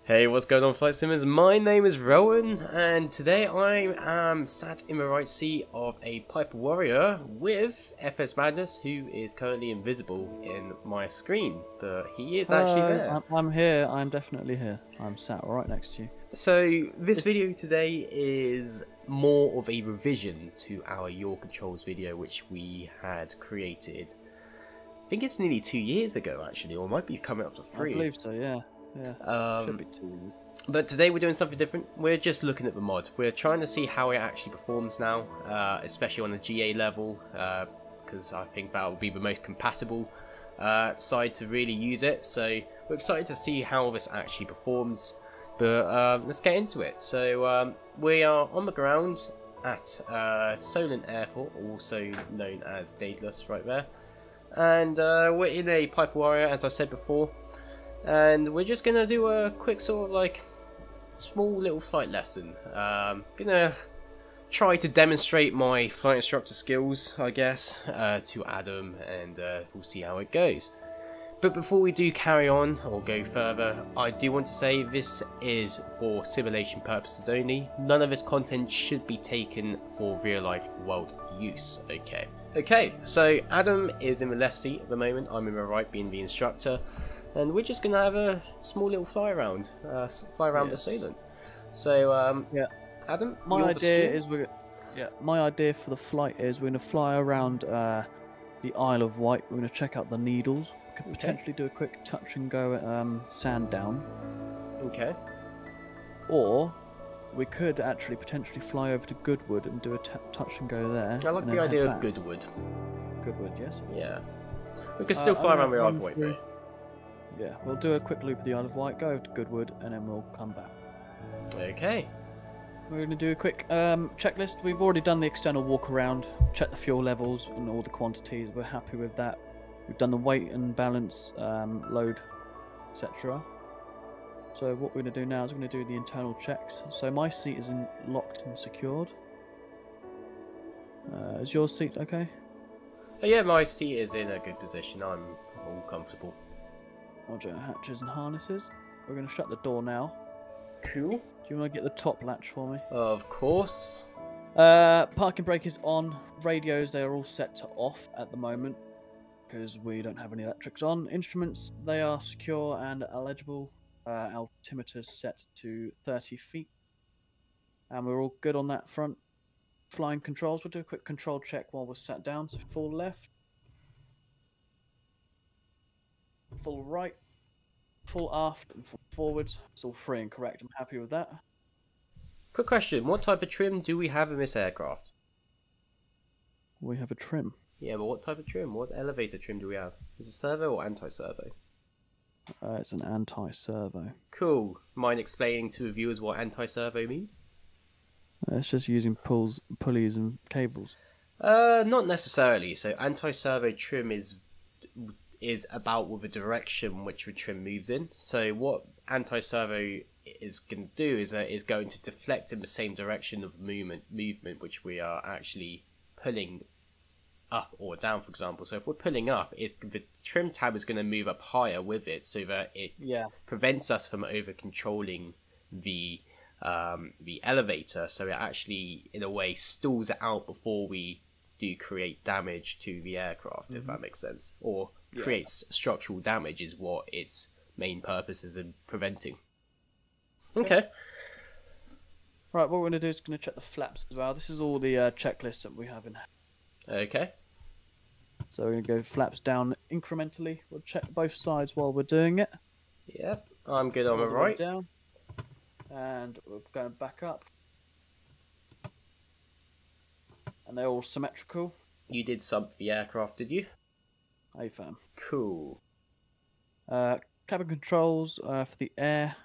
Hey, what's going on, Flight Simmers? My name is Rohan, and today I am sat in the right seat of a Piper Warrior with FS Madness, who is currently invisible in my screen, but he is actually there. I'm here. I'm definitely here. I'm sat right next to you. So this video today is more of a revision to our YourControls video, which we had created. I think it's nearly 2 years ago, actually, or it might be coming up to 3. I believe so. Yeah. Should be 2 years. But today we're doing something different. We're just looking at the mod. We're trying to see how it actually performs now, especially on the GA level, because I think that will be the most compatible side to really use it. So we're excited to see how this actually performs. But let's get into it. So we are on the ground at Solent Airport, also known as Daedalus, right there. And we're in a Piper Warrior, as I said before. And we're just going to do a quick sort of like small little flight lesson. Going to try to demonstrate my flight instructor skills, I guess, to Adam, and we'll see how it goes. But before we do carry on or go further, I do want to say this is for simulation purposes only. None of this content should be taken for real life world use, okay? Okay, so Adam is in the left seat at the moment, I'm in the right being the instructor. And we're just going to have a small little fly around the Solent. So, yeah, Adam, my idea for the flight is we're going to fly around the Isle of Wight. We're going to check out the needles. We could potentially do a quick touch and go at Sandown. Okay. Or we could actually potentially fly over to Goodwood and do a touch and go there. I like the idea of Goodwood. Goodwood, yes. Yeah. We could still fly around the Isle of Wight, though. Yeah, we'll do a quick loop of the Isle of Wight, go over to Goodwood, and then we'll come back. Okay. We're going to do a quick checklist. We've already done the external walk around, checked the fuel levels and all the quantities. We're happy with that. We've done the weight and balance, load, etc. So what we're going to do now is we're going to do the internal checks. So my seat is locked and secured. Is your seat okay? Yeah, my seat is in a good position. I'm all comfortable. Roger, hatches and harnesses. We're going to shut the door now. Cool. Do you want to get the top latch for me? Of course. Parking brake is on. Radios, they are all set to off at the moment because we don't have any electrics on. Instruments, they are secure and eligible. Altimeter set to 30 feet. And we're all good on that front. Flying controls, we'll do a quick control check while we're sat down. So full left. Full right, full aft, and full forwards. It's all free and correct. I'm happy with that. Quick question: what type of trim do we have in this aircraft? We have a trim. Yeah, but what type of trim? What elevator trim do we have? Is it servo or anti-servo? It's an anti-servo. Cool. Mind explaining to the viewers what anti-servo means? It's just using pulleys and cables. Not necessarily. So anti-servo trim is about with the direction which the trim moves in. So what anti-servo is going to do is going to deflect in the same direction of movement which we are actually pulling up or down, for example. So if we're pulling up, the trim tab is going to move up higher with it, so that it prevents us from over controlling the elevator. So it actually, in a way, stalls it out before we do create damage to the aircraft, if that makes sense, or creates structural damage is what its main purpose is in preventing. Okay. Right, what we're going to do is going to check the flaps as well. This is all the checklists that we have in. Okay. So we're going to go flaps down incrementally. We'll check both sides while we're doing it. Yep, I'm good on the right. Down. And we're going back up. And they're all symmetrical. You did sump the aircraft, did you? AFAM. Cool. Cabin controls for the air.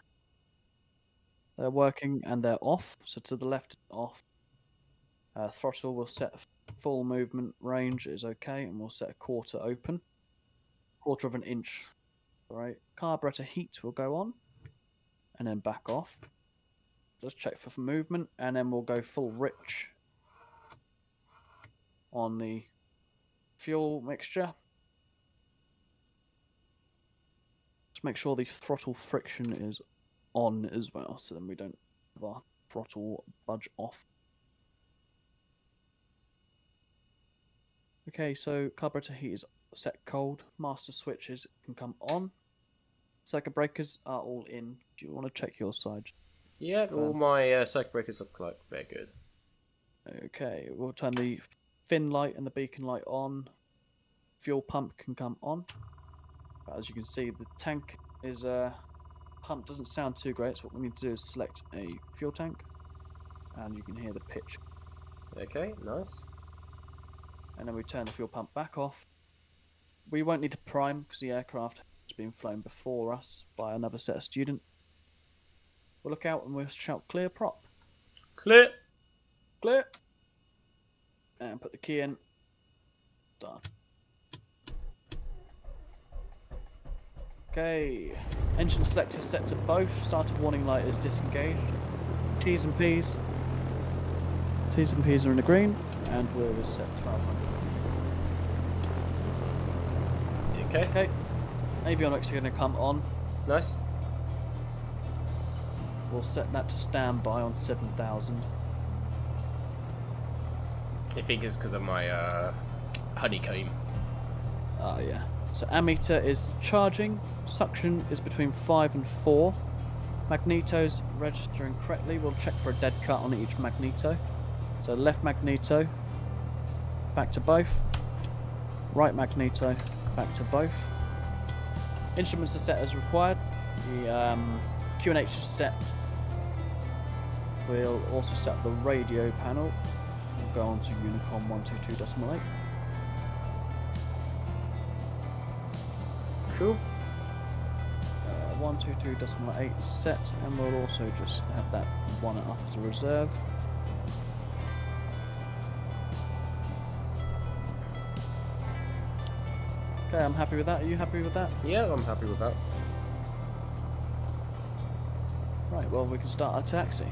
They're working and they're off. So to the left, off. Throttle will set full movement range is okay, and we'll set a quarter open. Quarter of an inch. Alright. Carburetor heat will go on. And then back off. Just check for movement, and then we'll go full rich on the fuel mixture. Just make sure the throttle friction is on as well, so then we don't have our throttle budge off. Okay, so carburetor heat is set cold. Master switches can come on. Circuit breakers are all in. Do you want to check your side? Yeah, all my circuit breakers look like they're good. Okay, we'll turn the fin light and the beacon light on. Fuel pump can come on. But as you can see, the tank is pump doesn't sound too great, so what we need to do is select a fuel tank, and you can hear the pitch. Okay, nice. And then we turn the fuel pump back off. We won't need to prime because the aircraft has been flown before us by another set of student. We'll look out and we'll shout clear prop. Clear! Clear! And put the key in. Done. Okay. Engine selector set to both. Starter warning light is disengaged. T's and P's. T's and P's are in the green. And we're set 1200. Okay. Okay. Avionics are going to come on. Nice. We'll set that to standby on 7000. I think it's because of my honeycomb. Ah, yeah. So ammeter is charging. Suction is between 5 and 4. Magnetos registering correctly. We'll check for a dead cut on each magneto. So left magneto, back to both. Right magneto, back to both. Instruments are set as required. The QNH is set. We'll also set the radio panel. We'll go on to Unicom 122.8. Cool. 122.8 is set, and we'll also just have that one up as a reserve. Okay, I'm happy with that. Are you happy with that? Yeah, I'm happy with that. Right, well, we can start our taxi.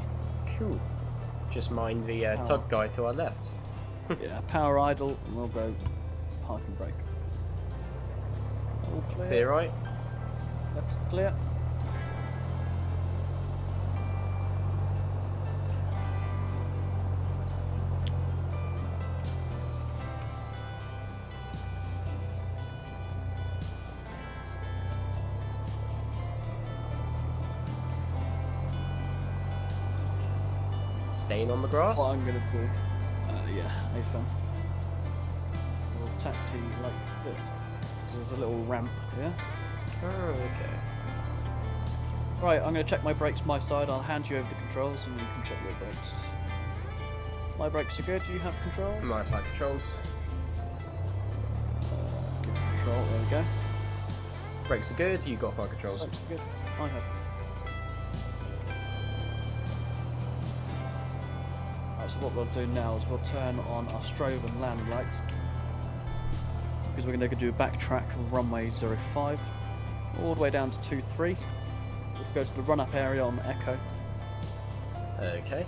Cool. Just mind the tug guy to our left. Yeah, power idle, and we'll go park and brake. All clear. Clear right? Left clear. Staying on the grass? What I'm gonna do, yeah, AFM. We'll taxi like this. There's a little ramp here. Oh, okay. Right, I'm going to check my brakes my side. I'll hand you over the controls and you can check your brakes. My brakes are good. Do you have control? My flight controls. Give control. There we go. Brakes are good. You got flight controls. Brakes are good. I have. Right, so what we'll do now is we'll turn on our strobe and landing lights. Because we're going to do a backtrack of runway 05 all the way down to 23. We'll go to the run-up area on Echo. Okay.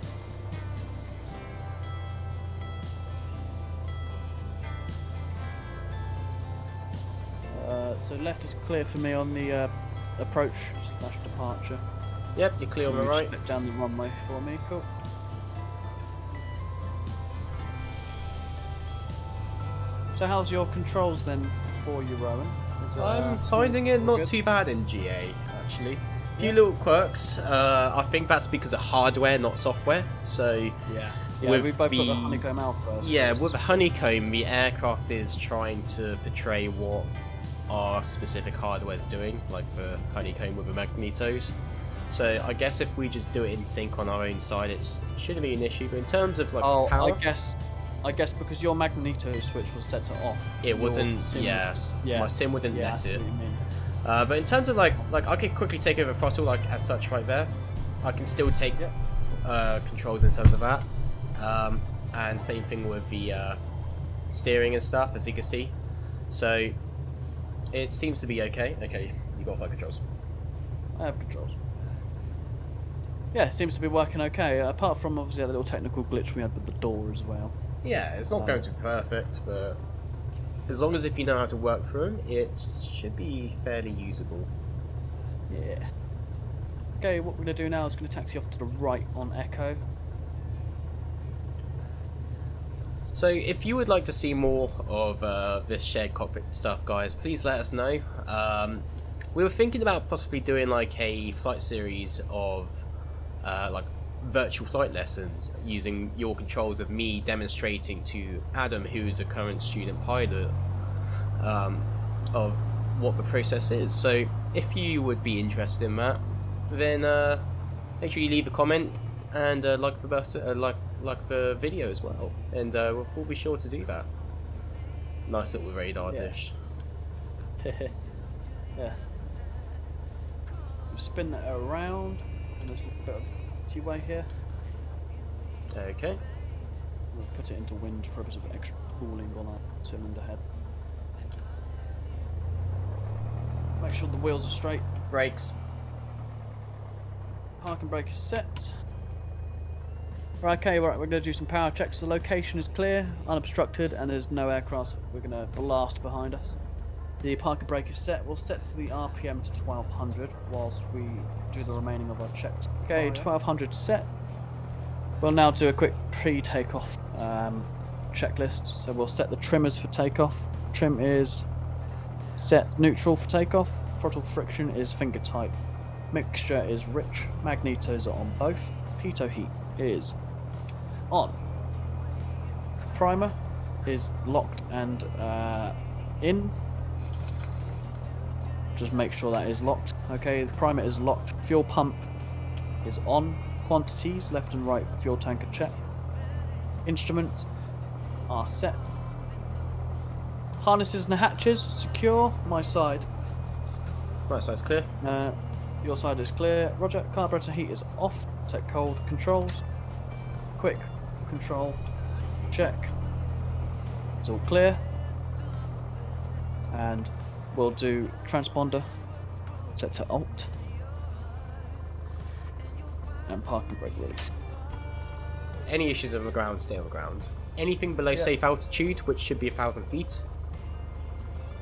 So left is clear for me on the approach / departure. Yep, you're clear on the right. Step down the runway for me, cool. So how's your controls then for you, Rowan? I'm finding it not too bad in GA, actually. A few little quirks. I think that's because of hardware, not software. So yeah, with we both got the honeycomb alpha. Yeah, with the honeycomb, the aircraft is trying to portray what our specific hardware is doing, like the honeycomb with the magnetos. So I guess if we just do it in sync on our own side, it shouldn't be an issue. But in terms of like power, I guess because your magneto switch was set to off. It wasn't. Yeah, my sim wouldn't let it. But in terms of like I can quickly take over throttle like as such right there. I can still take controls in terms of that. And same thing with the steering and stuff, as you can see. So it seems to be okay. Okay, you got flight controls. I have controls. Yeah, it seems to be working okay. Apart from obviously that little technical glitch we had with the door as well. Yeah, it's not going to be perfect, but as long as if you know how to work through them, it should be fairly usable. Yeah. Okay, what we're going to do now is going to taxi off to the right on Echo. So if you would like to see more of this shared cockpit stuff, guys, please let us know. We were thinking about possibly doing like a flight series of like virtual flight lessons using your controls, of me demonstrating to Adam, who's a current student pilot, of what the process is. So if you would be interested in that, then make sure you leave a comment and like the video as well, and we'll be sure to do that. Nice little radar dish. Yes. We'll spin that around, and there's a bit of T-way here. Okay. We'll put it into wind for a bit of extra cooling on our cylinder head. Make sure the wheels are straight. Brakes. Parking brake is set. Right, okay, right, we're going to do some power checks. The location is clear, unobstructed, and there's no aircraft we're going to blast behind us. The parking brake is set. We'll set the RPM to 1200 whilst we do the remaining of our checks. Okay, 1200 set. We'll now do a quick pre-takeoff checklist. So we'll set the trimmers for takeoff. Trim is set neutral for takeoff. Throttle friction is finger tight. Mixture is rich. Magnetos are on both. Pitot heat is on. Primer is locked and in. Just make sure that is locked. Okay, the primer is locked. Fuel pump is on. Quantities left and right fuel tanker check. Instruments are set. Harnesses and hatches secure. My side. My side's clear. Your side is clear. Roger. Carburetor heat is off. Set cold. Controls. Quick control check. It's all clear. And we'll do transponder. Set to alt. And parking brake release. Any issues on the ground, stay on the ground. Anything below safe altitude, which should be 1,000 feet,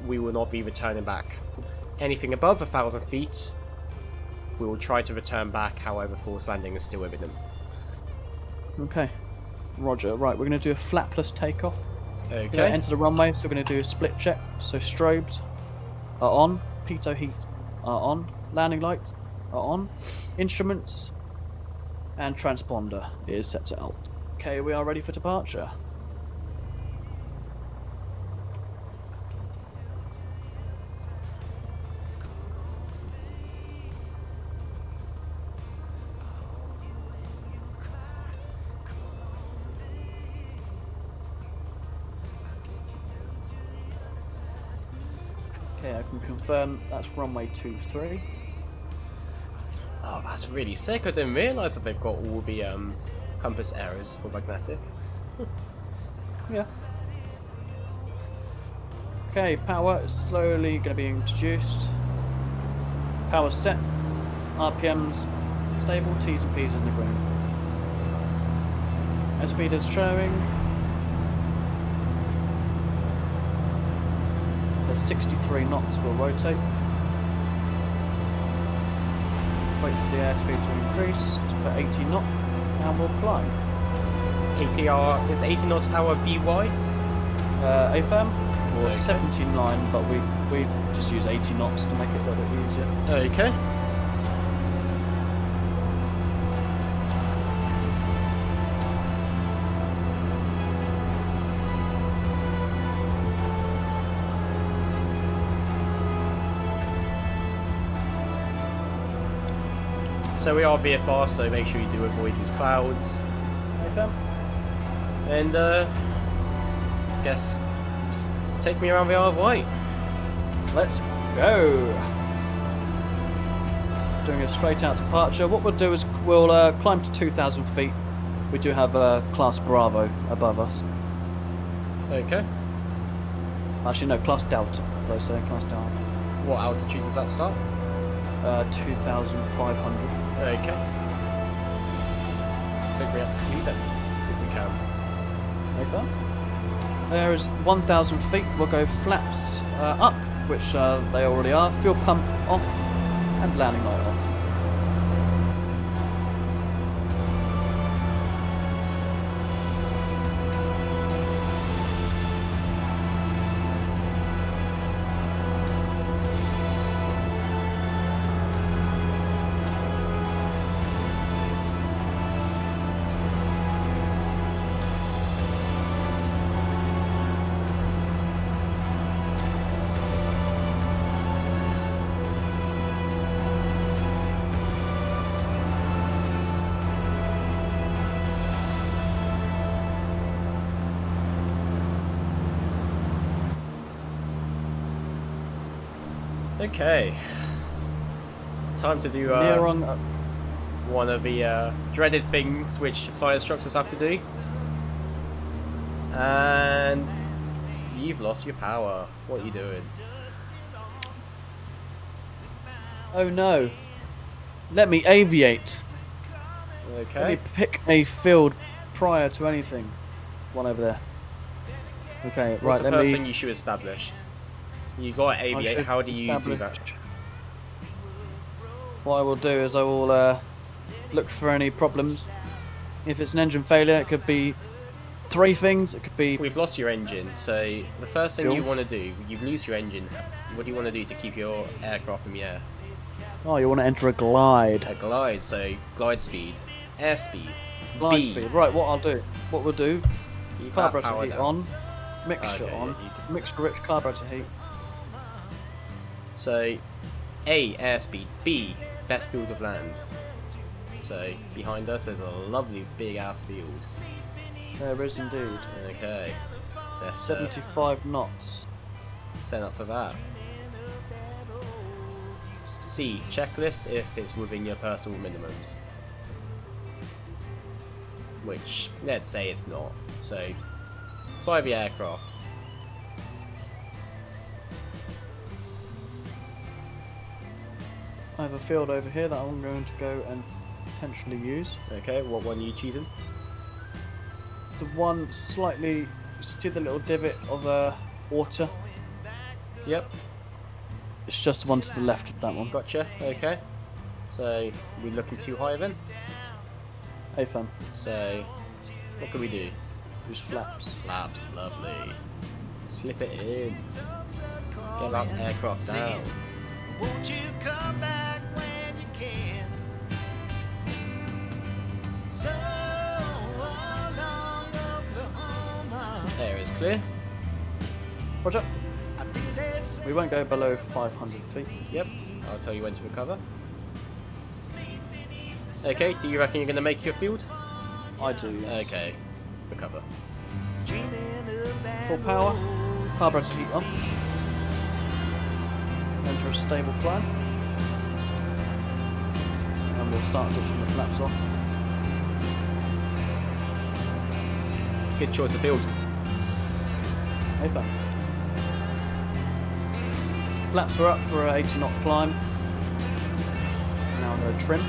we will not be returning back. Anything above 1,000 feet, we will try to return back, however forced landing is still imminent. Okay. Roger. Right, we're going to do a flapless takeoff. Okay. Enter the runway, so we're going to do a split check. So strobes are on. Pitot heat are on. Landing lights are on. Instruments and transponder is set to alt. Okay, we are ready for departure. Okay, I can confirm that's runway 23. Oh, that's really sick. I didn't realise that they've got all the compass errors for magnetic. Yeah. Okay, power is slowly going to be introduced. Power set. RPMs stable. T's and P's in the green. Airspeed is showing. There's 63 knots. Will rotate. Wait for the airspeed to increase for 80 knots, and we'll climb. ATR is 80 knots our VY? AFM or Okay. 79, but we just use 80 knots to make it a little bit easier. Okay. So we are VFR, so make sure you do avoid these clouds. AFM. And guess take me around the Isle of Wight. Let's go. Doing a straight out departure. What we'll do is we'll climb to 2,000 feet. We do have Class Bravo above us. Okay. Actually, no, Class Delta. Let's say Class Delta. What altitude does that start? 2,500. Okay. Take me up to 2 then, if we can. AFM. There is 1,000 feet. We'll go flaps up, which they already are. Fuel pump off and landing light off. Okay. Time to do one of the dreaded things which flight instructors have to do. And you've lost your power. What are you doing? Oh no. Let me aviate. Okay. Let me pick a field prior to anything. One over there. Okay, What's right, the first thing you should establish? You got to aviate. How do you do that? What I will do is I will look for any problems. If it's an engine failure, it could be 3 things. It could be... We've lost your engine, so the first thing you want to do, you lose your engine. What do you want to do to keep your aircraft in the air? Oh, you want to enter a glide. A glide, so glide speed, air speed, Glide B. speed. Right, what we'll do, Keep that carburetor power heat down. on, mixture Okay, on, yeah, mixture rich carburetor heat. So, A, airspeed, B, best field of land. So, behind us there's a lovely big ass field. There is indeed. Okay, let's 75 knots. set up for that. C, checklist if it's within your personal minimums. Which, let's say it's not. So, fly the aircraft. I have a field over here that I'm going to go and potentially use. Okay, what one are you choosing? The one slightly, see the little divot of water? Yep, It's just the one to the left of that one. gotcha, okay. So, we're looking too high then? Hey fam, So, what can we do? use flaps. Flaps, lovely. Slip it in. Get that aircraft down. Won't you come back when you can? So long, Oklahoma. Air is clear. Roger. I feel this We won't go below 500 feet. Yep, I'll tell you when to recover. Okay, do you reckon you're going to make your field? I do, yes. Okay, recover. Full power, carburetor heat on. Enter a stable climb. And we'll start pushing the flaps off. Good choice of field. Hey fam. Flaps are up for an 80 knot climb. Now I'm going to trim.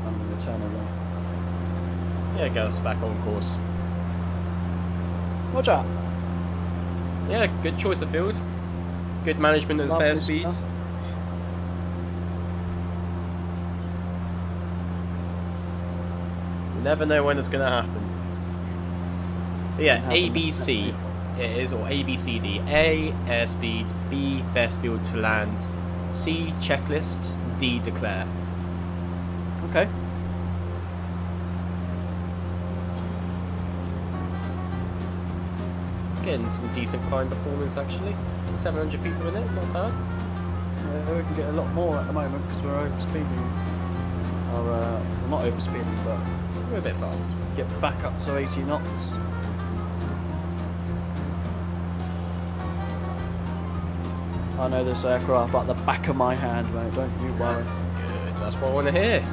I'm going to turn around. Yeah, get us back on course. Watch out! Yeah, good choice of field. Good management of Lovely fair speed. stuff. You never know when it's going to happen. But yeah, A, B, C it is, or A, B, C, D. A, airspeed. B, best field to land. C, checklist. D, declare. Okay. Getting some decent climb performance actually. 700 feet per minute, not bad. We can get a lot more at the moment because we're overspeeding. Or, well, not overspeeding, but We're a bit fast. get back up to 80 knots. I know this aircraft like the back of my hand, mate, don't you worry. That's good. That's what I want to hear.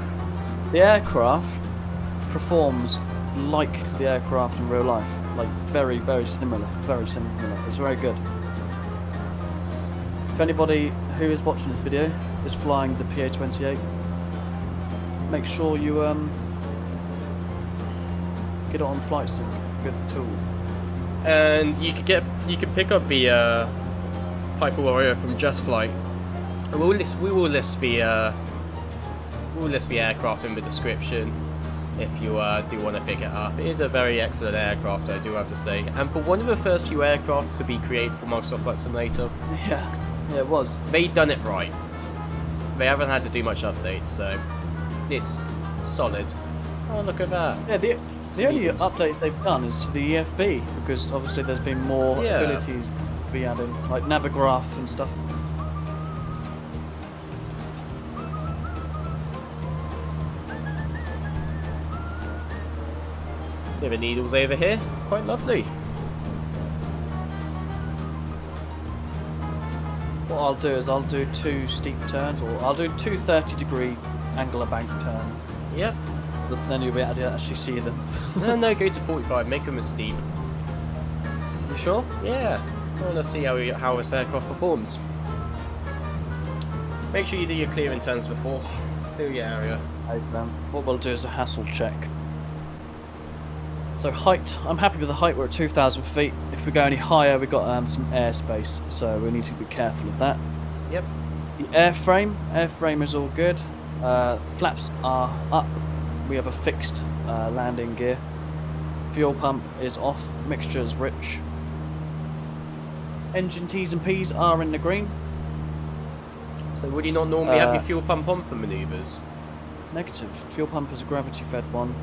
The aircraft performs like the aircraft in real life. Like, very, very similar. Very similar. It's very good. If anybody who is watching this video is flying the PA-28, make sure you get it on flight stick. Good tool. And you could pick up the Piper Warrior from JustFlight. And we will list the aircraft in the description if you do want to pick it up. It is a very excellent aircraft, I do have to say. And for one of the first few aircraft to be created for Microsoft Flight Simulator, Yeah, it was. they've done it right. They haven't had to do much updates, so it's solid. Oh, look at that. Yeah, the only mediums. updates they've done is to the EFB, because obviously there's been more Yeah. abilities to be added, like Navigraph and stuff. Bit of needles over here, quite lovely. What I'll do is I'll do 2 steep turns, or I'll do 2 30-degree angular bank turns. Yep. But then you'll be able to actually see them. No, go to 45, make them as steep. You sure? Yeah, I want to see how this aircraft performs. Make sure you do your clearing turns before. Clear your area. What we'll do is a hassle check. So height, I'm happy with the height, we're at 2,000 feet. If we go any higher, we've got some airspace, so we need to be careful of that. Yep. The airframe is all good. Flaps are up. We have a fixed landing gear. Fuel pump is off, mixture is rich. Engine T's and P's are in the green. So would you not normally have your fuel pump on for manoeuvres? Negative. Fuel pump is a gravity fed one.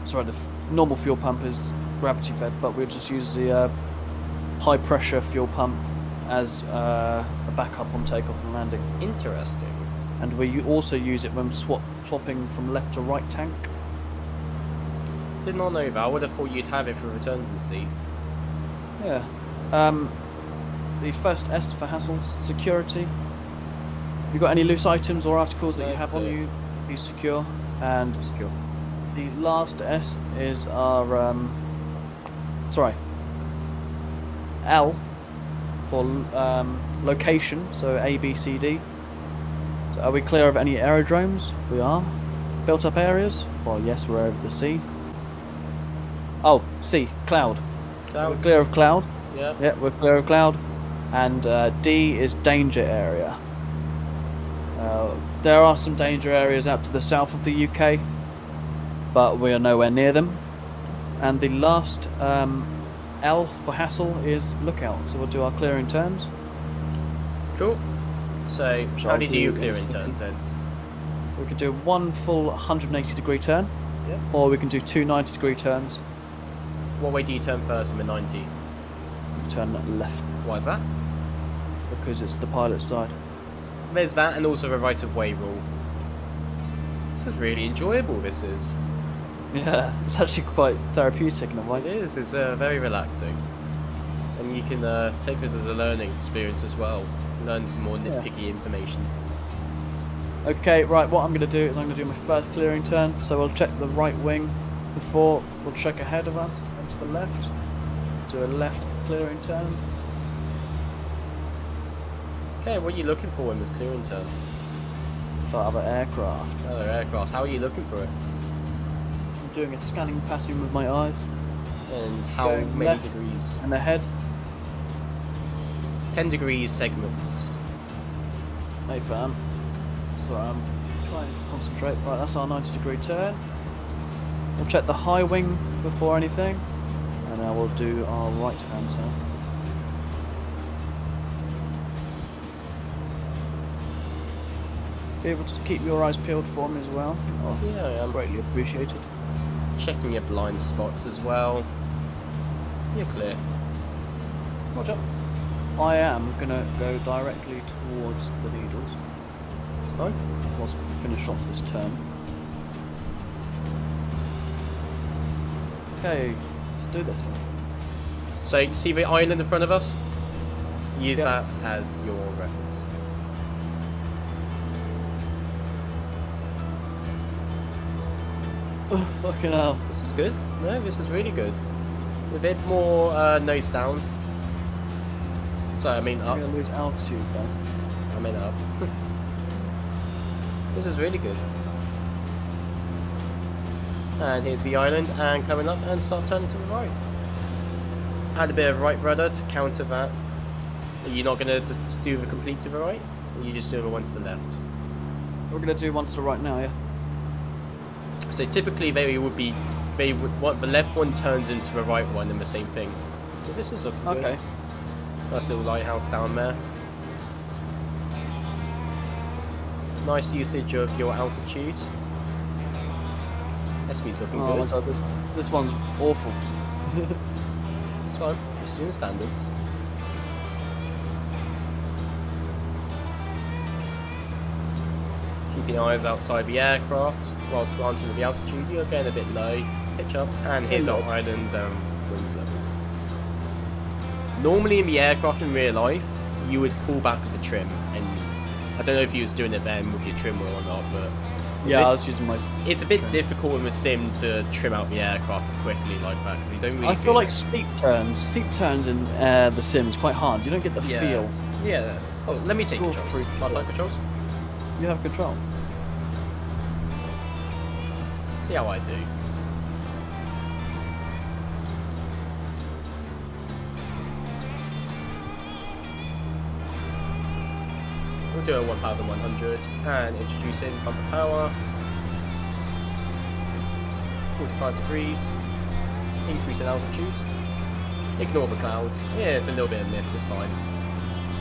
Sorry, the normal fuel pump is gravity fed, but we'll just use the high pressure fuel pump as a backup on takeoff and landing. Interesting. And we also use it when swapping from left to right tank. Did not know that. I would have thought you'd have it for redundancy. Yeah. The first S for hassle, security. If you've got any loose items or articles that you have on you, be secure. And secure. The last S is our L for location, so A, B, C, D. So are we clear of any aerodromes? We are. Built up areas? Well, yes, we're over the sea. Oh, C, cloud. Clouds. We're clear of cloud. Yeah. Yeah, we're clear of cloud. And D is danger area. There are some danger areas out to the south of the UK, but we are nowhere near them. And the last L for hassle is lookout, so we'll do our clearing turns. Cool. So, how do you do your clearing turns then? We can do one full 180-degree turn, Yep. or we can do 2 90-degree turns. What way do you turn first in the 90? Turn left, Why is that? because it's the pilot side. There's that, and also the right of way rule. This is really enjoyable, this is. Yeah, it's actually quite therapeutic in a way. It is, it's very relaxing. And you can take this as a learning experience as well. Learn some more nitpicky information. Okay, right, what I'm going to do is I'm going to do my first clearing turn, so we'll check the right wing before, we'll check ahead of us and to the left. Do a left clearing turn. Okay, what are you looking for in this clearing turn? For other aircraft. Other aircraft, how are you looking for it? I'm doing a scanning pattern with my eyes. And how Going many left degrees? and ahead. 10 degrees segments. Hey fam. Sorry, I'm trying to concentrate. Right, that's our 90-degree turn. We'll check the high wing before anything, and now we'll do our right hand turn. Be able to keep your eyes peeled for me as well. Oh, Yeah, I am. greatly appreciated. Checking your blind spots as well. You're clear. Roger. I am gonna go directly towards the needles. It's fine. Whilst we finish off this turn. Okay, let's do this. So, you see the island in front of us? Use Yep. that as your reference. Oh, fucking hell. This is good. No, this is really good. A bit more nose down. Sorry, I mean up. I'm gonna lose altitude then. I mean up. This is really good. And here's the island, and coming up and start turning to the right. Add a bit of right rudder to counter that. Are you not going to do the complete to the right? Or you just do the one to the left? We're gonna do one to the right now, yeah? So typically they would the left one turns into the right one and the same thing. So this is looking Okay. good. Nice little lighthouse down there. Nice usage of your altitude. SB's looking Oh my good. god, this one's awful. It's fine. It's in standards. Keep Keeping eyes outside the aircraft whilst granting with the altitude. You're getting a bit low. Pitch up, and here's our island winds level. Normally in the aircraft in real life, you would pull back with the trim, and I don't know if you was doing it then with your trim wheel or not, but yeah, I was using my. It's a bit difficult in the sim to trim out the aircraft quickly like that because you don't really. I feel like steep turns in the sim is quite hard. You don't get the feel. Yeah. Oh, let me take controls. My flight controls. You have control. See how I do. We'll do a 1100 and introducing bumper power. 45 degrees. Increase in altitude. Ignore the clouds. Yeah, it's a little bit of mist, it's fine.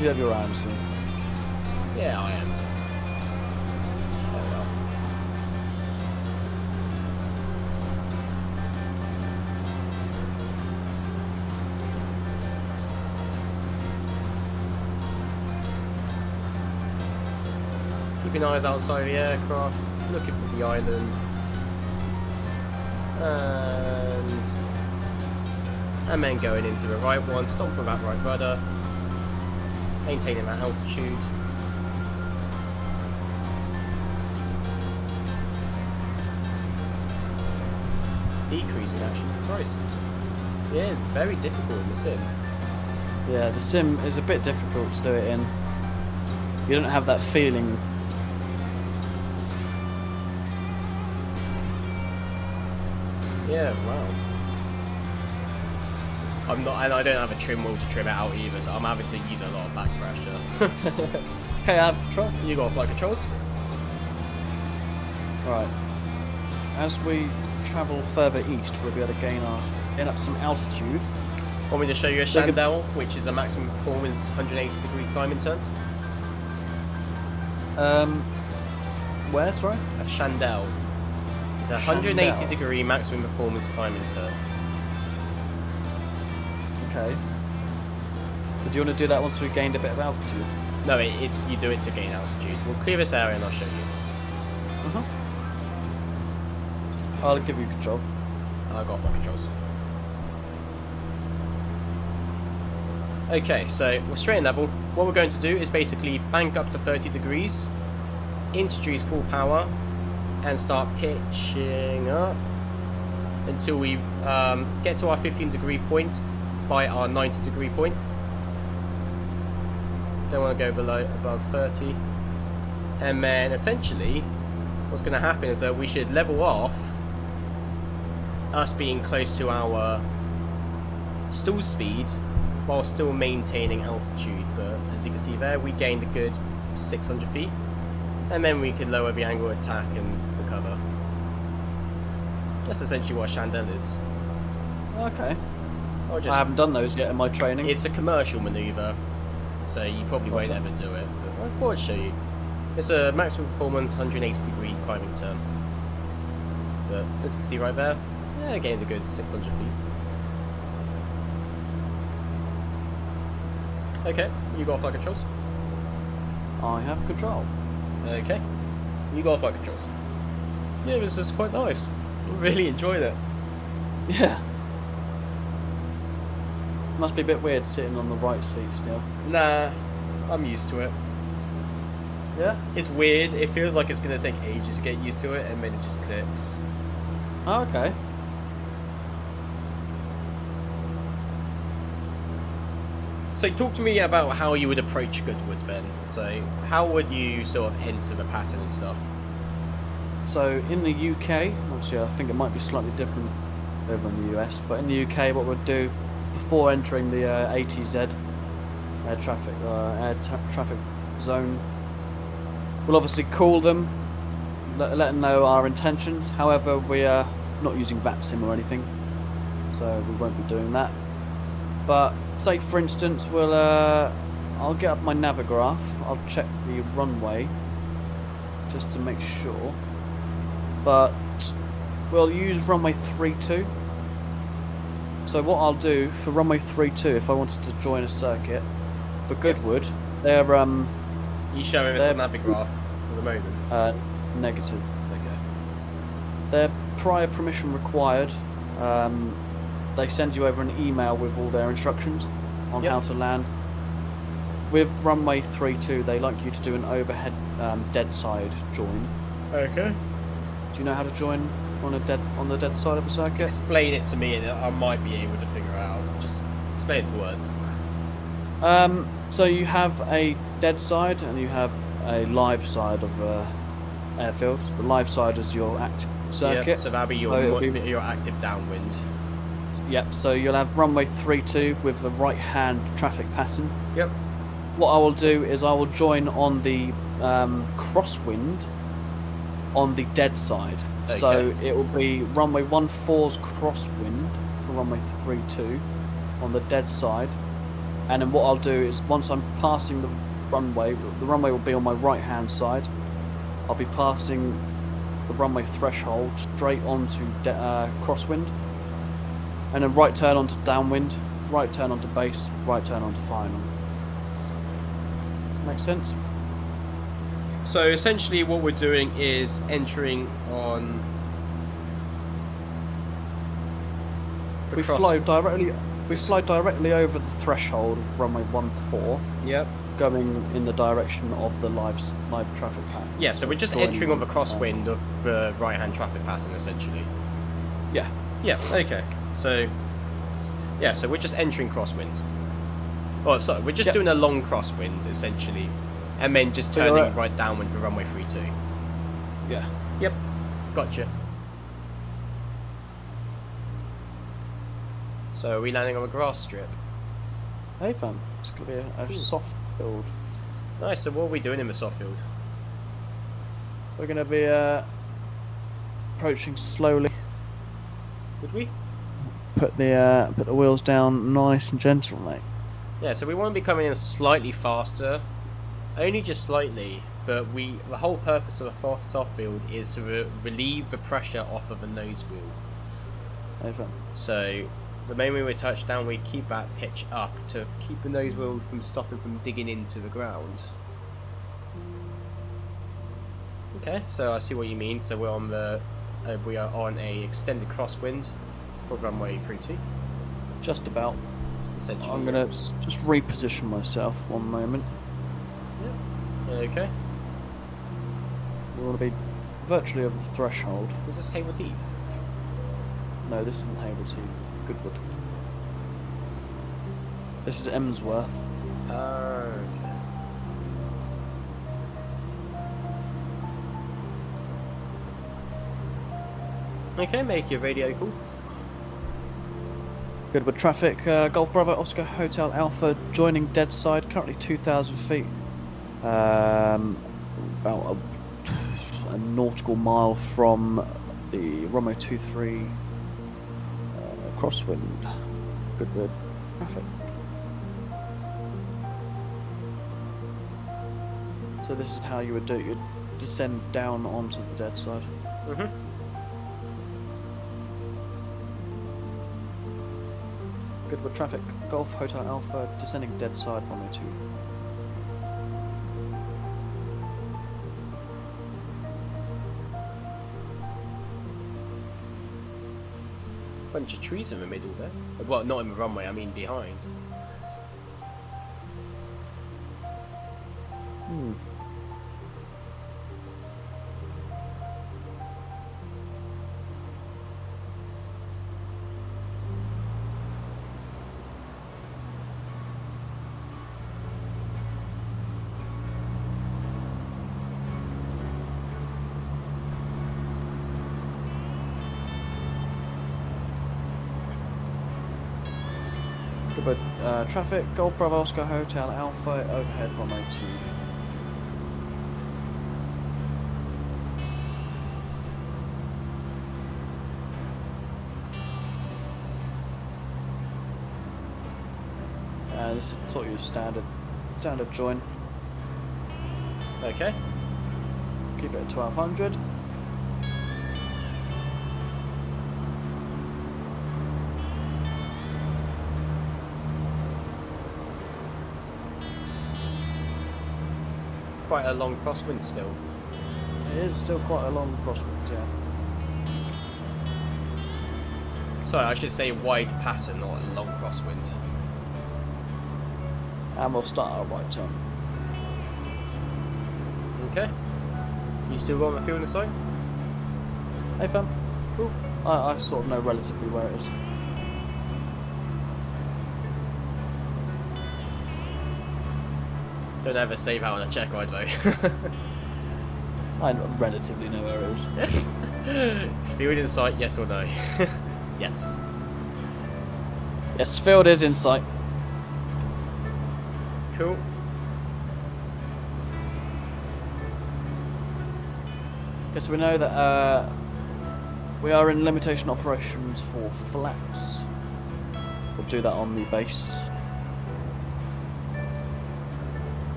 You have your arms in. Yeah, I am. Oh well. Keeping eyes outside the aircraft, looking for the island. And then going into the right one, stop with that right rudder. Maintaining that altitude. Decreasing actually. Christ. Yeah, it's very difficult in the sim. Yeah, the sim is a bit difficult to do it in. You don't have that feeling. Yeah, wow. I'm not, and I don't have a trim wheel to trim it out either, so I'm having to use a lot of back pressure. Okay, I have control. You got flight controls? Right. As we travel further east, we'll be able to gain up some altitude. Want me to show you a Chandelle, which is a maximum performance 180 degree climbing turn? Where, sorry? A Chandelle. It's a 180 degree maximum performance climbing turn. Okay. But do you want to do that once we've gained a bit of altitude? No, it's you do it to gain altitude. We'll clear this area and I'll show you. I'll give you control. I've got flight controls. Okay, so we're straight and level. What we're going to do is basically bank up to 30 degrees, introduce full power, and start pitching up until we get to our 15 degree point by our 90 degree point. Don't want to go above 30. And then essentially what's going to happen is that we should level off, us being close to our stall speed while still maintaining altitude. But as you can see there, we gained a good 600 feet, and then we can lower the angle of attack and recover. That's essentially what a Chandelle is. Okay. I haven't done those yet in my training. It's a commercial manoeuvre, so you probably won't ever do it, but I thought I'd show you. It's a maximum performance 180 degree climbing turn. But as you can see right there, yeah, gained a good 600 feet. Okay, you got flight controls? I have control. Okay, you got flight controls. Yeah, this is quite nice. I really enjoyed it. Yeah. Must be a bit weird sitting on the right seat still. Nah, I'm used to it. Yeah? It's weird, it feels like it's going to take ages to get used to it, and then it just clicks. Oh, okay. So talk to me about how you would approach Goodwood then. So how would you sort of enter the pattern and stuff? So in the UK, obviously I think it might be slightly different over in the US, but in the UK what we'll do before entering the ATZ, air traffic zone, we'll obviously call them, let them know our intentions. However, we are not using VAPSIM or anything, so we won't be doing that. But say for instance, we'll I'll get up my navigaph, I'll check the runway just to make sure, but we'll use runway 32. So what I'll do for runway 32, if I wanted to join a circuit for Goodwood, they're You showing us a navigaph at the moment? Negative. Okay. Their prior permission required. They send you over an email with all their instructions on Yep. how to land. With runway 32, they like you to do an overhead dead side join. Okay. Do you know how to join on the dead side of a circuit? Explain it to me, and I might be able to figure it out. Just explain it to words. So you have a dead side and you have a live side of airfield. The live side is your active circuit. Yep, so that'll be your, So it'll be- your active downwind. Yep, so you'll have runway 32 with the right hand traffic pattern. Yep. What I will do is I will join on the crosswind on the dead side. Okay. So it will be runway 14's crosswind for runway 32 on the dead side. And then what I'll do is once I'm passing the runway will be on my right hand side. I'll be passing the runway threshold straight onto crosswind. And then right turn onto downwind, right turn onto base, right turn onto final. Make sense? So essentially what we're doing is entering on the We fly directly over the threshold of runway 14, Yep. going in the direction of the live traffic pattern. Yeah, so we're just Joining entering on the the- crosswind of the right-hand traffic pattern, essentially. Yeah. Yeah, okay. So, yeah, so we're just entering crosswind. Oh, sorry, we're just Yep. doing a long crosswind, essentially. And then just So you're turning right. right downwind for runway 32. Yeah. Yep, gotcha. So are we landing on a grass strip? Hey fam, it's going to be a soft build. Nice, so what are we doing in the soft field? We're going to be approaching slowly. Would we? Put the wheels down nice and gentle, mate. Yeah, so we want to be coming in slightly faster. Only just slightly, but the whole purpose of a fast soft field is to relieve the pressure off of the nose wheel. Hey fam. So the moment we touch down, we keep that pitch up to keep the nose wheel from stopping from digging into the ground. Okay, so I see what you mean. So we're on we are on a extended crosswind for runway 32. Just about. Essentially. I'm going to just reposition myself one moment. Okay. We want to be virtually over the threshold. Was this Haywood Heath? No, this isn't Haywood Heath. Goodwood. This is Emsworth. Okay, make your radio call. Goodwood traffic. Golf Bravo Oscar Hotel Alpha joining dead side. Currently 2,000 feet. About a nautical mile from the runway 23 crosswind. Goodwood traffic. So this is how you would do it. You'd descend down onto the dead side. Mm-hmm. Goodwood traffic. Golf Hotel Alpha descending dead side runway 2. Bunch of trees in the middle there. Well, not in the runway, I mean behind. Goodwood traffic. Golf Bravo Oscar Hotel Alpha overhead runway 2. This is sort of your standard join. Okay. Keep it at 1200. Quite a long crosswind still. It is still quite a long crosswind, yeah. Sorry, I should say wide pattern, not a long crosswind. And we'll start our right turn. Okay. You still on the field in sight? Hey fam. Cool. I sort of know relatively where it is. Don't ever save out on a check ride though. I relatively know where it is. Field in sight, yes or no? Yes. Yes, field is in sight. Cool. Okay, so we know that we are in limitation operations for flaps. We'll do that on the base.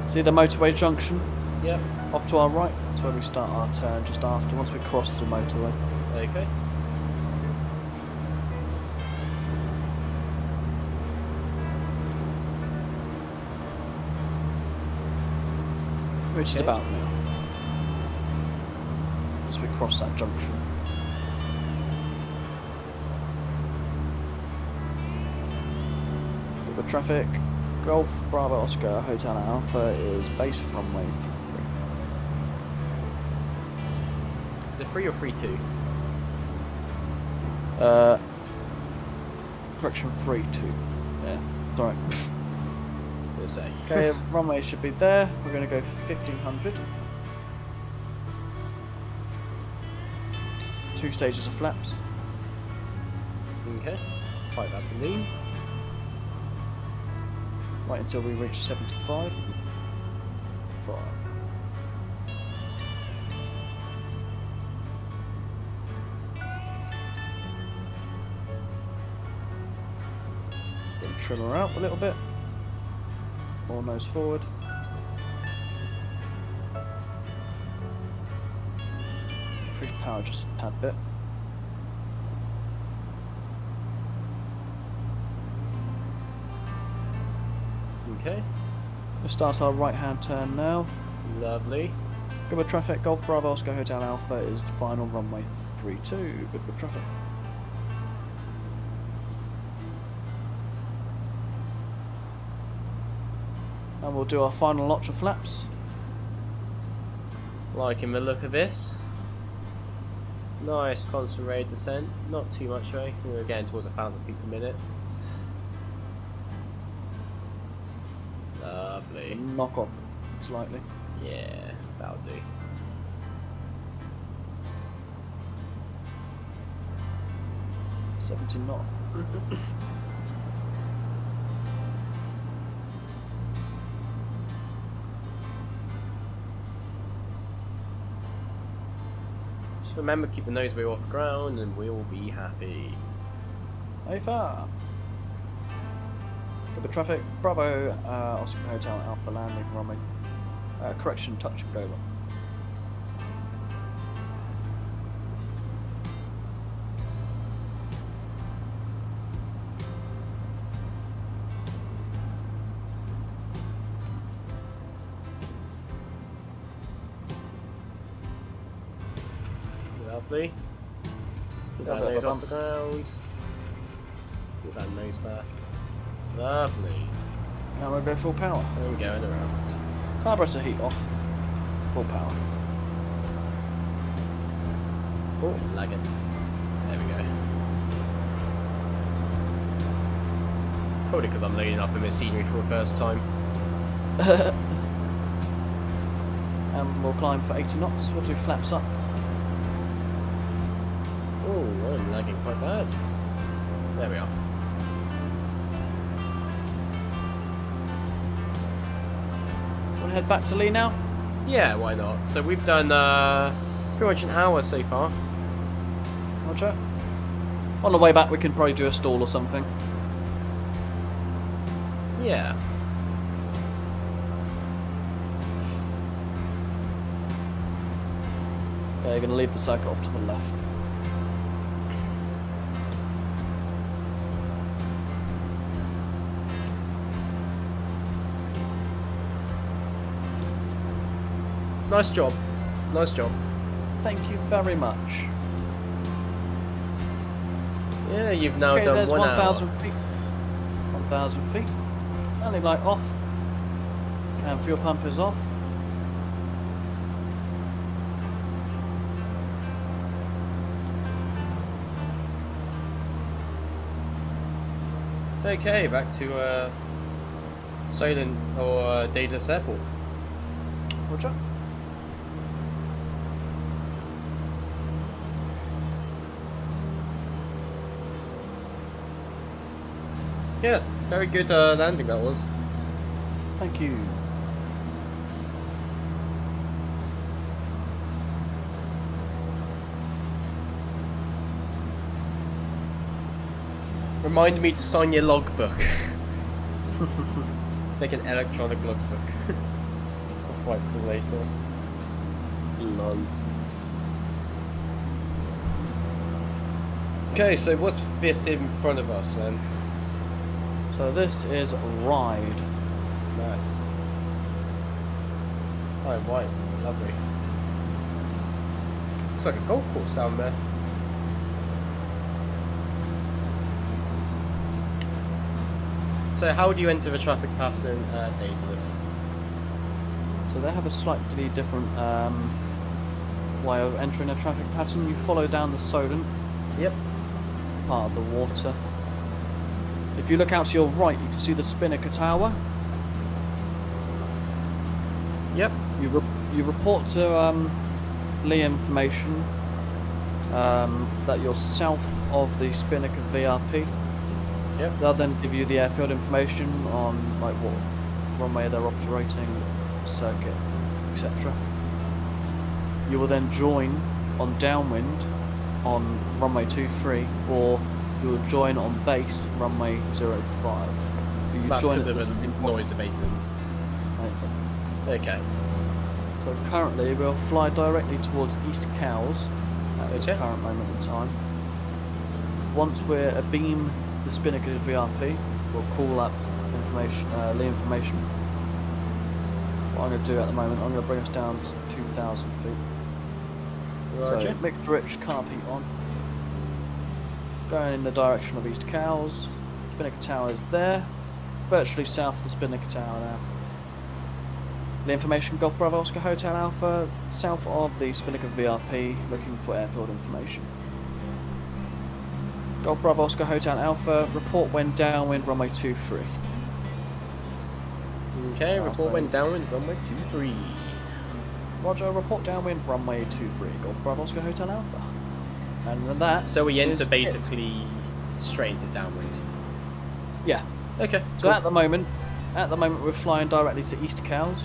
See the motorway junction? Yep. Up to our right, that's where we start our turn just after, once we cross the motorway. Okay. Which is about now. As we cross that junction. The traffic, Golf Bravo Oscar Hotel Alpha is base runway 3. Is it 3 or 3-2? Correction 3-2. Yeah, sorry. We'll say. Okay, runway should be there. We're going to go 1500. 2 stages of flaps. Okay. 5 up and lean. Right until we reach 75. 5. Then trim her out a little bit. More nose forward. Increase power just a tad bit. Okay. We'll start our right hand turn now. Lovely. Good traffic, Golf Bravo Oscar Hotel Alpha is the final runway 32. Good traffic. And we'll do our final notch of flaps. Liking the look of this. Nice constant rate descent. Not too much though. We're getting towards 1,000 feet per minute. Lovely. Knock off slightly. Yeah, that'll do. $70 knots. Just remember, keep the nose wheel off the ground and we'll be happy. Hey far. Good traffic, Bravo Oscar Hotel Alpha landing runway. Correction, touch and go. Lovely. Put that nose off the ground. Put that nose back. Lovely. Now we'll go full power. And we're going around. Carburetor heat off. Full power. Oh, lagging. There we go. Probably because I'm loading up in this scenery for the first time. And we'll climb for 80 knots. We'll do flaps up. Oh, I'm lagging quite bad. There we are. Want to head back to Lee now? Yeah, why not? So we've done pretty much an hour so far. Roger. On the way back we can probably do a stall or something. Yeah. Okay, you're going to leave the circuit off to the left. Nice job. Nice job. Thank you very much. Yeah, you've now Okay, done there's 1 hour. 1,000 feet. 1,000 feet. Landing light off. And fuel pump is off. Okay, back to Solent or Daedalus Airport. Roger. Yeah, very good landing that was. Thank you. Reminded me to sign your logbook. Make an electronic logbook. For Flight Simulator. Lol. Okay, so what's this in front of us then? So this is Ride. Nice. Oh, right. Lovely. Looks like a golf course down there. So how do you enter the traffic pattern at Daedalus? So they have a slightly different way of entering a traffic pattern. You follow down the Solent, Yep. part of the water. If you look out to your right, you can see the Spinnaker Tower. Yep. You report to Lee information that you're south of the Spinnaker VRP. Yep. They'll then give you the airfield information on like what runway they're operating, circuit, etc. You will then join on downwind on runway 23, or you will join on base runway 05. You That's join because at of the the same point. noise abatement. Okay. So currently we'll fly directly towards East Cowes at this Okay. current moment in time. Once we're abeam the Spinnaker VRP, we'll call up information, Lee information. What I'm going to do at the moment, I'm going to bring us down to 2,000 feet. Roger. So mixed rich, can't heat on. Going in the direction of East Cowes. Spinnaker Tower is there. Virtually south of the Spinnaker Tower now. The information, Golf Bravo Oscar Hotel Alpha, south of the Spinnaker VRP, looking for airfield information. Golf Bravo Oscar Hotel Alpha, report when downwind runway 23. Okay, report when downwind runway 23. Roger, report downwind runway 23, Golf Bravo Oscar Hotel Alpha. And then that. So we is enter it. basically straight into downwind. Yeah. Okay. So at the moment we're flying directly to East Cowes.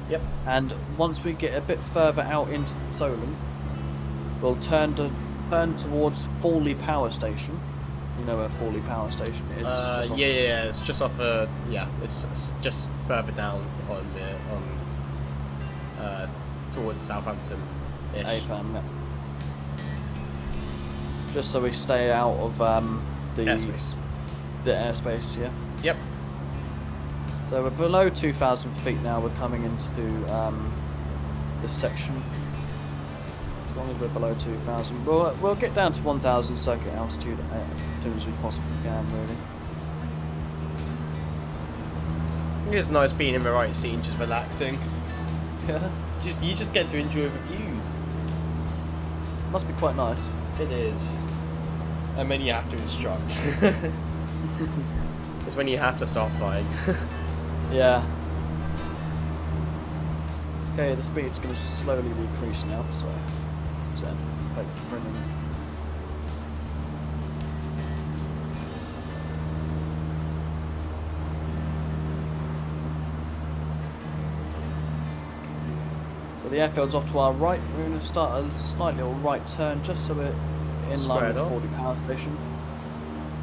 Yep. And once we get a bit further out into Solent, we'll turn towards Fawley Power Station. You know where Fawley Power Station is? Yeah, it's just off it's just further down on towards Southampton ish. APAM, yeah. Just so we stay out of the Airspace. The airspace, yeah. Yep. So we're below 2,000 feet now. We're coming into this section. As long as we're below 2,000, we'll get down to 1,000 circuit altitude as soon as we possibly can, really. It's nice being in the right seat and just relaxing. Yeah, You just get to enjoy the views. must be quite nice. It is. And then you have to instruct. It's when you have to start flying. Yeah. Okay, the speed's going to slowly decrease now, so bringing. So the airfield's off to our right. We're going to start a slight little right turn just so we're in line with Squared Fawley Power Station.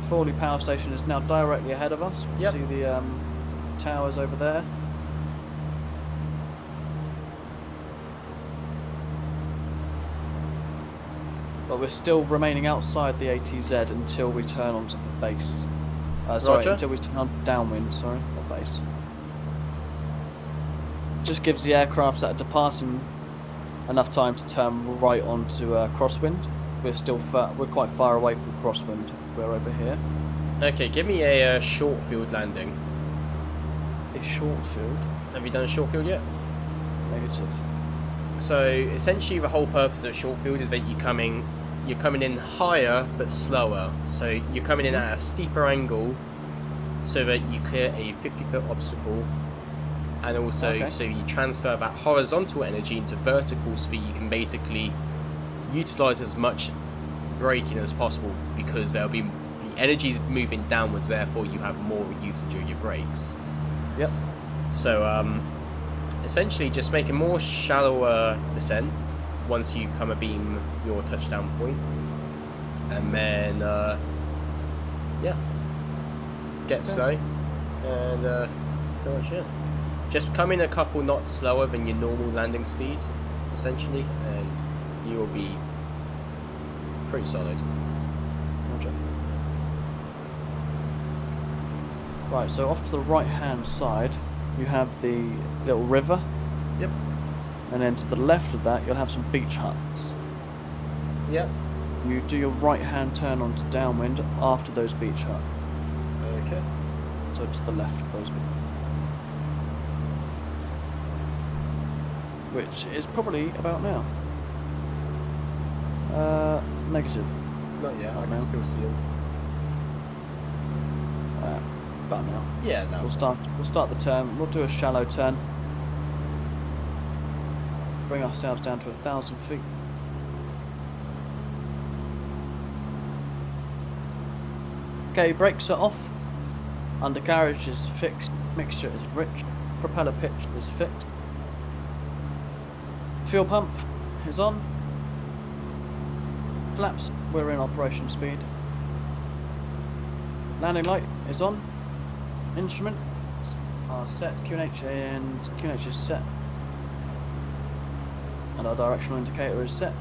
Fawley Power Station is now directly ahead of us. You Yep. can see the towers over there. But we're still remaining outside the ATZ until we turn onto the base. Sorry, Roger. until we turn on downwind, sorry, not base. just gives the aircraft that are departing enough time to turn right onto crosswind. We're quite far away from crosswind. We're over here. Okay, give me a short field landing. A short field. Have you done a short field yet? Negative. So essentially, the whole purpose of a short field is that you're coming in higher but slower. So you're coming in at a steeper angle, so that you clear a 50-foot obstacle, and also so you transfer that horizontal energy into vertical, so that you can basically utilize as much braking as possible, because there'll be the energy is moving downwards, therefore you have more usage of your brakes. Yep. So essentially just make a more shallower descent once you come abeam your touchdown point, and then yeah, get slow, and pretty much it. Just come in a couple knots slower than your normal landing speed, essentially, and you will be pretty solid. Roger. Right, so off to the right hand side you have the little river. Yep. And then to the left of that you'll have some beach huts. Yep. You do your right hand turn onto downwind after those beach huts. Okay. So to the left of those beach huts. Which is probably about now. Negative. Not yet, I can now. still see them. About now. Yeah, that's We'll start the turn. We'll do a shallow turn. Bring ourselves down to 1,000 feet. Okay, brakes are off. Undercarriage is fixed. Mixture is rich. Propeller pitch is fixed. Fuel pump is on. Flaps, we're in operation speed. Landing light is on. Instruments are set. QNH and QNH is set. And our directional indicator is set.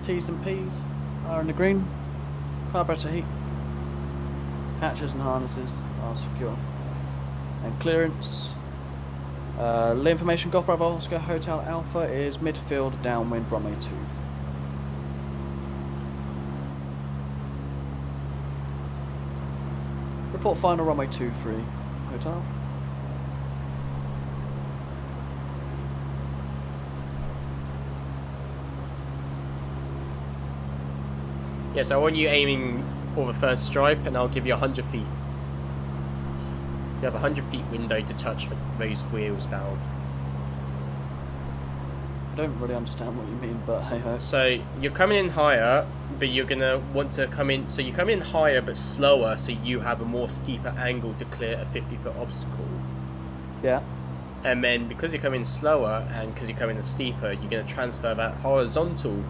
T's and P's are in the green. Carburetor heat. Hatches and harnesses are secure. And clearance. Lee information Golf Bravo Oscar Hotel Alpha is midfield downwind runway 2. Report final runway 23 Hotel. Yeah, so I want you aiming for the first stripe, and I'll give you 100 feet. You have a 100 feet window to touch those wheels down. I don't really understand what you mean, but hey ho. So you're coming in higher, but you're gonna want to come in. So you come in higher but slower, so you have a more steeper angle to clear a 50-foot obstacle. Yeah. And then because you're coming slower and because you're coming steeper, you're gonna transfer that horizontal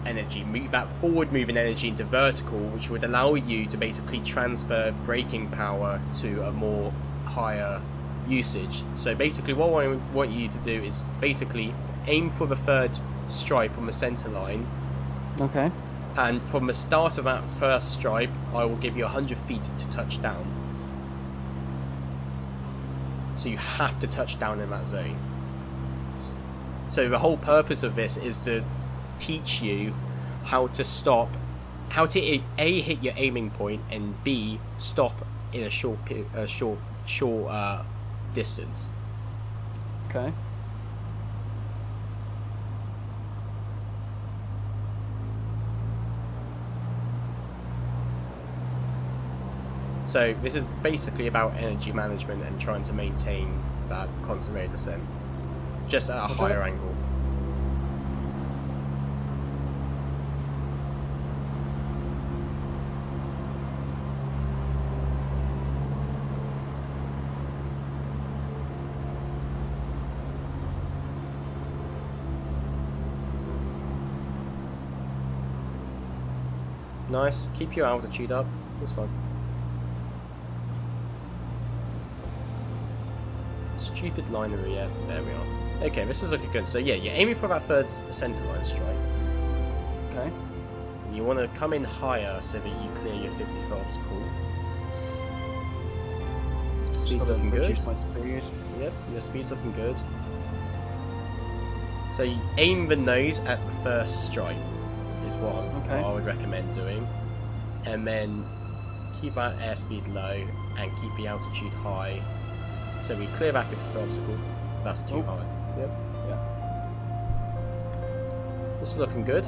energy, move that forward moving energy into vertical, which would allow you to basically transfer braking power to a more higher usage. So basically what I want you to do is basically aim for the third stripe on the center line. Okay. And from the start of that first stripe, I will give you 100 feet to touch down. So you have to touch down in that zone. So the whole purpose of this is to teach you how to stop, how to A, hit your aiming point, and B, stop in a short distance. Okay. So this is basically about energy management and trying to maintain that concentrated descent, just at a higher angle. Nice, keep your altitude up, that's fine. Stupid linery, yeah, there we are. Okay, this is looking good. So yeah, you're aiming for that third center line strike. Okay. You want to come in higher so that you clear your 50-foot obstacle. Speed's Gotta looking good. reduce my speed. Yep, your speed's looking good. So you aim the nose at the first stripe is what I would recommend doing. And then keep that airspeed low and keep the altitude high. So we clear that 50-foot obstacle. That's too high. Yep. Yeah. This is looking good.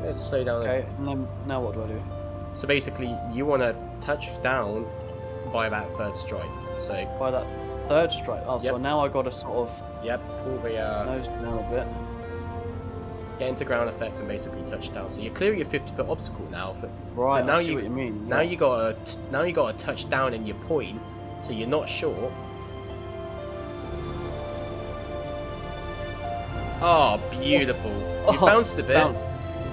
Let's slow down. Okay, and then now what do I do? So basically you want to touch down by that third stripe. So By that third stripe. Oh, so Yep. now I got to sort of yep, pull the nose down a bit. get into ground effect and basically touch down. So you're clearing your 50-foot obstacle now. Right. So now I see what you mean. Now you got to touch down in your point, so you're not short. Oh, beautiful! You bounced a bit,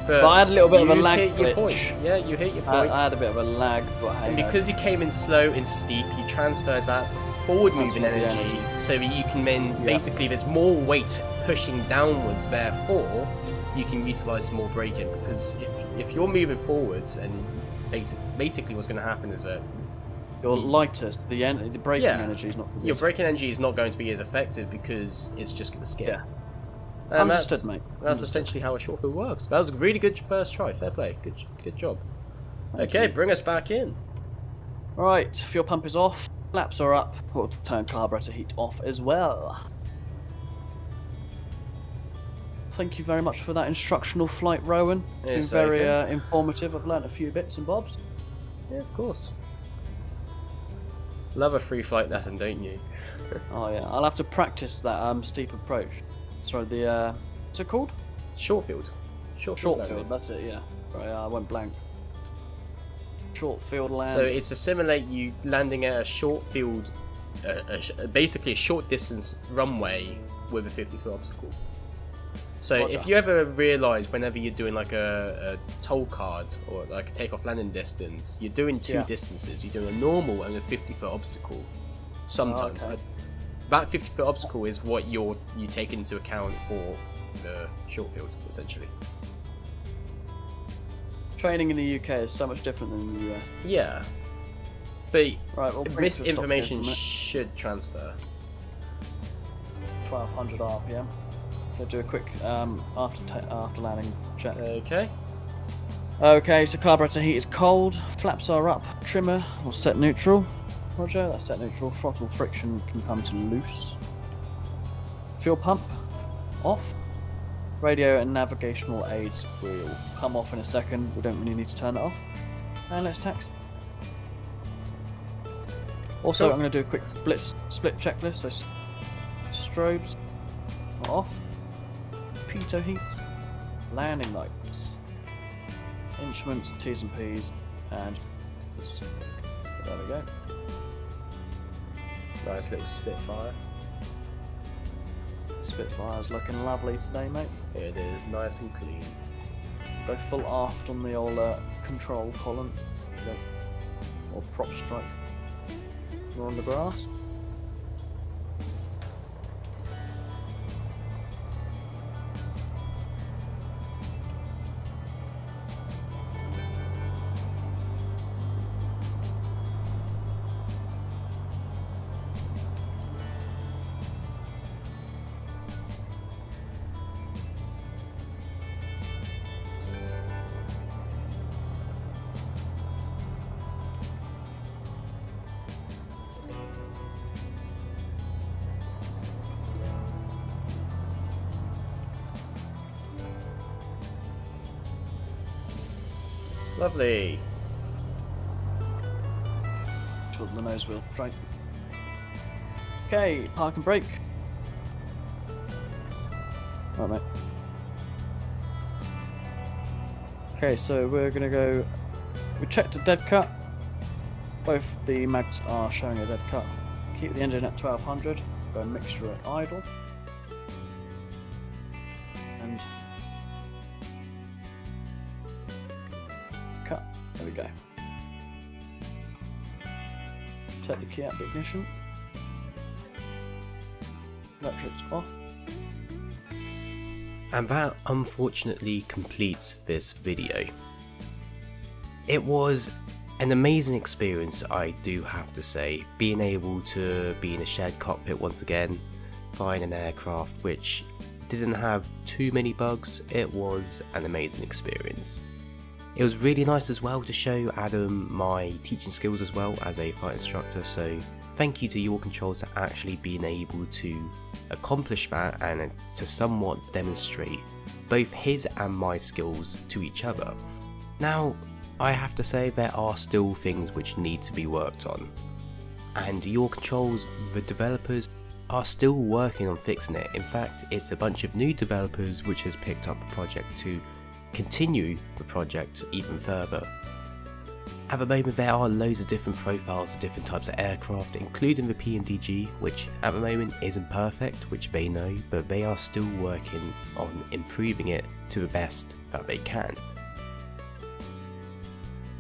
but I had a little bit of a you lag hit your glitch. point. Yeah, you hit your point. I had a bit of a lag, but hey, And because you came in slow and steep, you transferred that forward moving Transferred the energy, so that you can then basically there's more weight pushing downwards. Therefore, you can utilize more braking because if you're moving forwards and basically what's going to happen is that you're lighter, so the braking energy is not. Your braking energy is not going to be as effective because it's just going to skip. Yeah. And Understood, mate. That's essentially how a short field works. That was a really good first try. Fair play. Good job. Okay, bring us back in. Right, fuel pump is off. Flaps are up. We'll turn carburetor heat off as well. Thank you very much for that instructional flight, Rowan. It's been very informative. I've learnt a few bits and bobs. Yeah, of course. Love a free flight lesson, don't you? Oh yeah, I'll have to practice that steep approach. Sorry, what's it called? Short field. Short field, that's it, yeah. Right, I went blank. Short field land. So it's to simulate you landing at a short field, basically a short distance runway with a 50-foot obstacle. So Roger. if you ever realise whenever you're doing like a toll card or like a takeoff landing distance, you're doing two distances. You're doing a normal and a 50-foot obstacle. Sometimes. Oh, okay. That 50-foot obstacle is what you take into account for the short field, essentially. Training in the UK is so much different than in the US. Yeah. But Right, well, this information should transfer. 1200 RPM. I'll do a quick after landing check. Okay. Okay, so carburetor heat is cold. Flaps are up. Trimmer will set neutral. Roger, that's set neutral. Throttle friction can come to loose. Fuel pump off. Radio and navigational aids will come off in a second. We don't really need to turn it off. And let's taxi. Also, Cool. I'm going to do a quick split checklist. So strobes are off. Pitot heat. Landing lights. Instruments, T's and P's, and there we go. Nice little Spitfire. Spitfire's looking lovely today, mate. Here it is, nice and clean. Go full aft on the old control column. Or prop strike. We're on the grass. Lovely. Shorten the nose wheel, right. Okay, park and brake. Right, mate. Okay, so we're gonna go. We checked a dead cut. Both the mags are showing a dead cut. Keep the engine at 1200. Go mixture at idle. And cut. There we go. Take the key out of the ignition. Electrics off. And that unfortunately completes this video. It was An amazing experience, I do have to say, being able to be in a shared cockpit once again, flying an aircraft which didn't have too many bugs. It was an amazing experience. It was really nice as well to show Adam my teaching skills as well as a flight instructor, so thank you to YourControls for actually being able to accomplish that and to somewhat demonstrate both his and my skills to each other. Now, I have to say there are still things which need to be worked on, and YourControls, the developers, are still working on fixing it. In fact, it's a bunch of new developers which has picked up the project to continue the project even further. At the moment there are loads of different profiles of different types of aircraft, including the PMDG, which at the moment isn't perfect, which they know, but they are still working on improving it to the best that they can.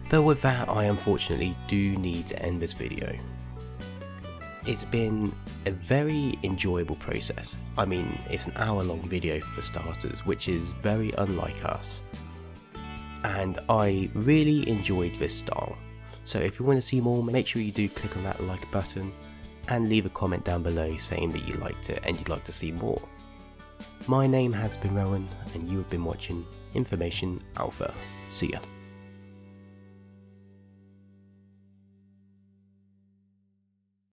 But with that, I unfortunately do need to end this video. It's been a very enjoyable process. I mean, it's an hour-long video for starters, which is very unlike us. And I really enjoyed this style. So if you want to see more, make sure you do click on that like button and leave a comment down below saying that you liked it and you'd like to see more. My name has been Rohan and you have been watching Information Alpha. See ya.